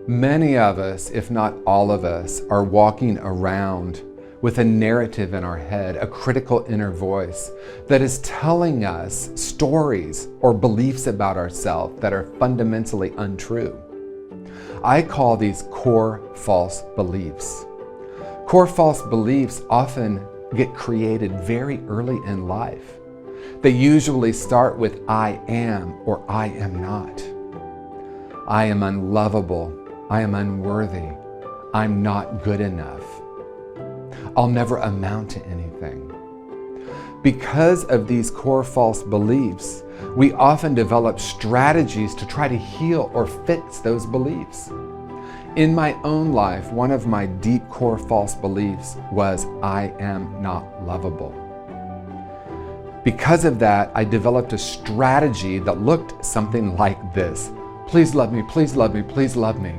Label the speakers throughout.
Speaker 1: Many of us, if not all of us, are walking around with a narrative in our head, a critical inner voice that is telling us stories or beliefs about ourselves that are fundamentally untrue. I call these core false beliefs. Core false beliefs often get created very early in life. They usually start with I am or I am not. I am unlovable. I am unworthy. I'm not good enough. I'll never amount to anything. Because of these core false beliefs, we often develop strategies to try to heal or fix those beliefs. In my own life, one of my deep core false beliefs was I am not lovable. Because of that, I developed a strategy that looked something like this. Please love me, please love me, please love me.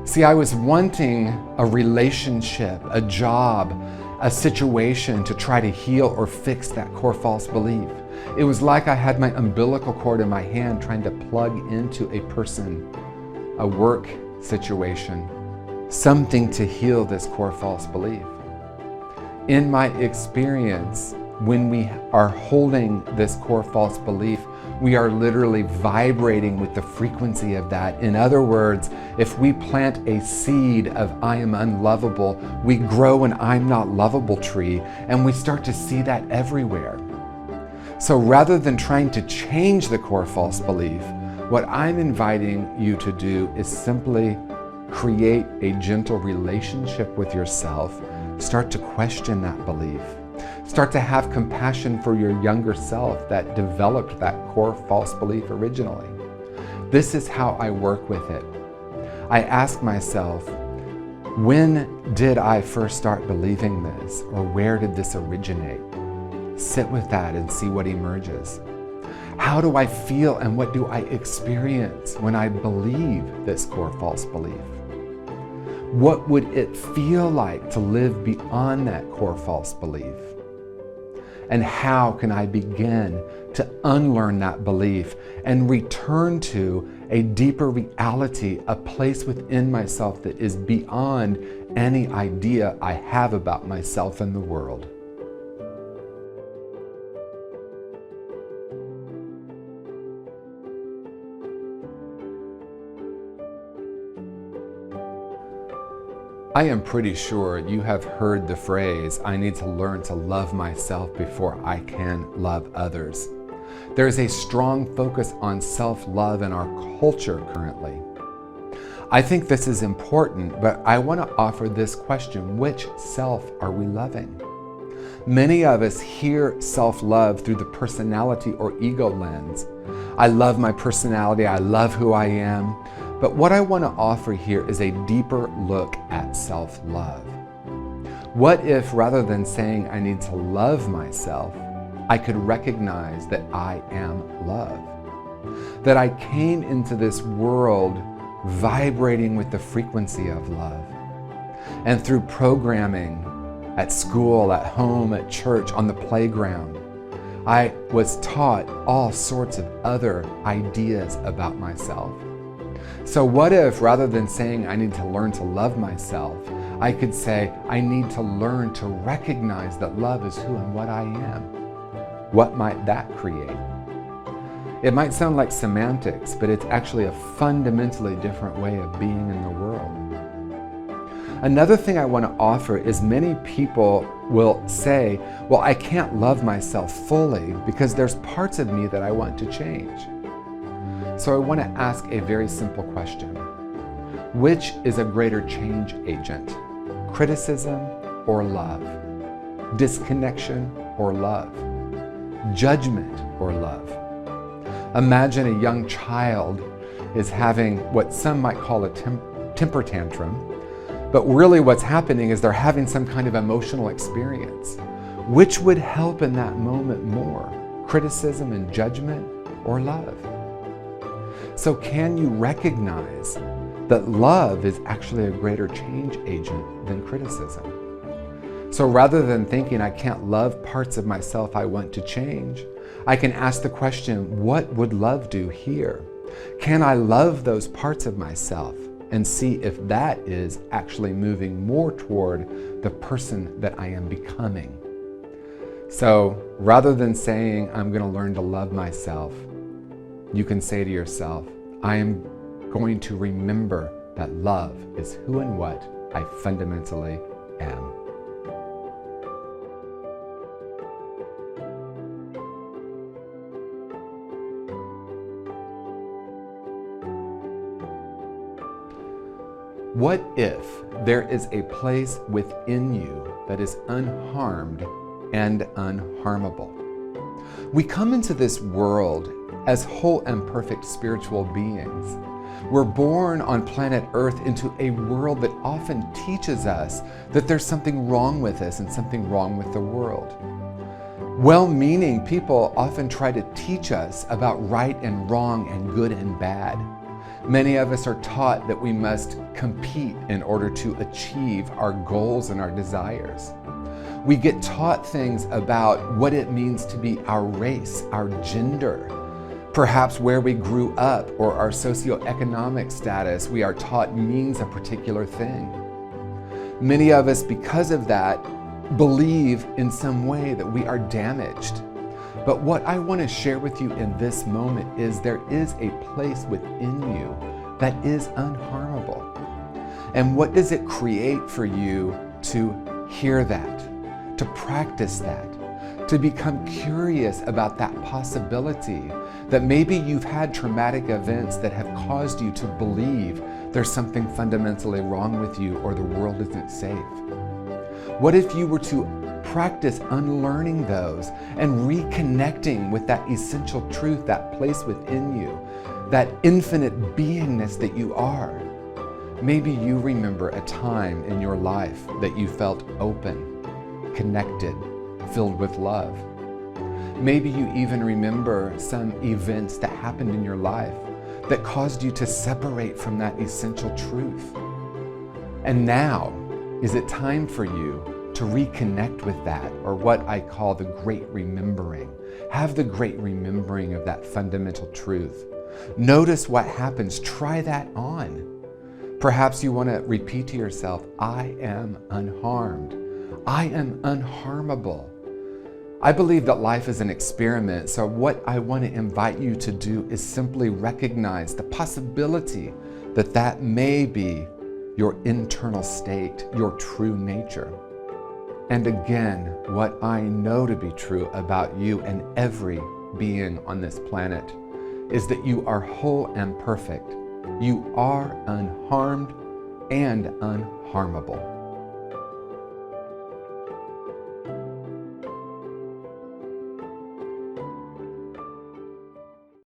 Speaker 1: See, I was wanting a relationship, a job, a situation to try to heal or fix that core false belief. It was like I had my umbilical cord in my hand trying to plug into a person, a work situation, something to heal this core false belief. In my experience, when we are holding this core false belief, we are literally vibrating with the frequency of that. In other words, if we plant a seed of I am unlovable, we grow an I'm not lovable tree, and we start to see that everywhere. So rather than trying to change the core false belief, what I'm inviting you to do is simply create a gentle relationship with yourself. Start to question that belief. Start to have compassion for your younger self that developed that core false belief originally. This is how I work with it. I ask myself, when did I first start believing this, or where did this originate? Sit with that and see what emerges. How do I feel and what do I experience when I believe this core false belief? What would it feel like to live beyond that core false belief? And how can I begin to unlearn that belief and return to a deeper reality, a place within myself that is beyond any idea I have about myself and the world? I am pretty sure you have heard the phrase, I need to learn to love myself before I can love others. There is a strong focus on self-love in our culture currently. I think this is important, but I want to offer this question: which self are we loving? Many of us hear self-love through the personality or ego lens. I love my personality, I love who I am. But what I want to offer here is a deeper look at self-love. What if, rather than saying I need to love myself, I could recognize that I am love? That I came into this world vibrating with the frequency of love. And through programming at school, at home, at church, on the playground, I was taught all sorts of other ideas about myself. So what if, rather than saying I need to learn to love myself, I could say I need to learn to recognize that love is who and what I am? What might that create? It might sound like semantics, but it's actually a fundamentally different way of being in the world. Another thing I want to offer is many people will say, well, I can't love myself fully because there's parts of me that I want to change. So I want to ask a very simple question. Which is a greater change agent? Criticism or love? Disconnection or love? Judgment or love? Imagine a young child is having what some might call a temper tantrum, but really what's happening is they're having some kind of emotional experience. Which would help in that moment more? Criticism and judgment or love? So can you recognize that love is actually a greater change agent than criticism? So rather than thinking I can't love parts of myself I want to change, I can ask the question, what would love do here? Can I love those parts of myself and see if that is actually moving more toward the person that I am becoming. So rather than saying, I'm going to learn to love myself, you can say to yourself, I am going to remember that love is who and what I fundamentally am. What if there is a place within you that is unharmed and unharmable? We come into this world as whole and perfect spiritual beings. We're born on planet Earth into a world that often teaches us that there's something wrong with us and something wrong with the world. Well-meaning people often try to teach us about right and wrong and good and bad. Many of us are taught that we must compete in order to achieve our goals and our desires. We get taught things about what it means to be our race, our gender, perhaps where we grew up or our socioeconomic status. We are taught means a particular thing. Many of us, because of that, believe in some way that we are damaged. But what I want to share with you in this moment is there is a place within you that is unharmable. And what does it create for you to hear that, to practice that, to become curious about that possibility that maybe you've had traumatic events that have caused you to believe there's something fundamentally wrong with you or the world isn't safe? What if you were to practice unlearning those and reconnecting with that essential truth, that place within you, that infinite beingness that you are? Maybe you remember a time in your life that you felt open, connected, filled with love. Maybe you even remember some events that happened in your life that caused you to separate from that essential truth. And now, is it time for you to reconnect with that, or what I call the great remembering? Have the great remembering of that fundamental truth. Notice what happens. Try that on. Perhaps you want to repeat to yourself, I am unharmed. I am unharmable. I believe that life is an experiment, so what I want to invite you to do is simply recognize the possibility that that may be your internal state, your true nature. And again, what I know to be true about you and every being on this planet is that you are whole and perfect. You are unharmed and unharmable.